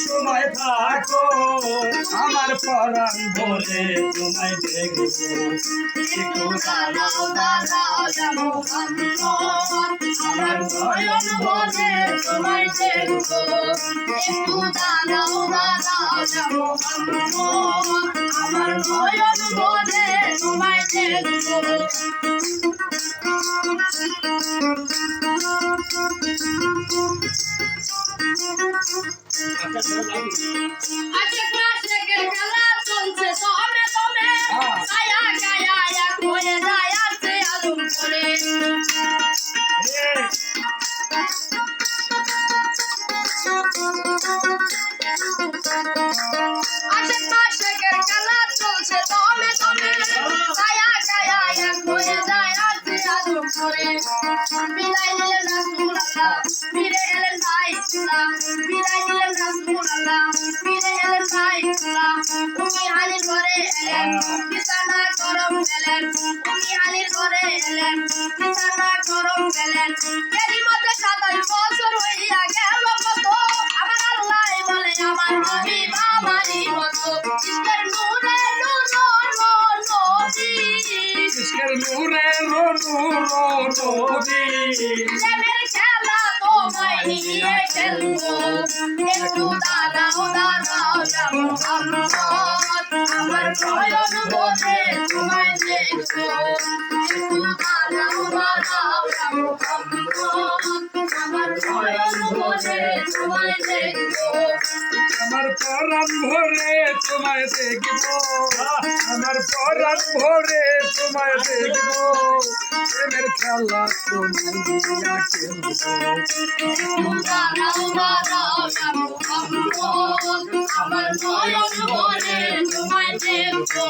সময় থাকো আমার পরাণ ভরে তোমায় দেখবো একটু দাঁড়াও দাঁড়াও আমার নয়ন ভরে তোমায় দেখবো একটু দাঁড়াও দাঁড়াও আমার নয়ন ভরে তোমায় দেখবো আমার পরাণ ভরে তোমায় দেখবো আমার পরাণ ভরে তোমায় দেখবো প্রেমের খেলা তোমায় খেলবো আমার নয়ন ভরে তোমায় দেখবো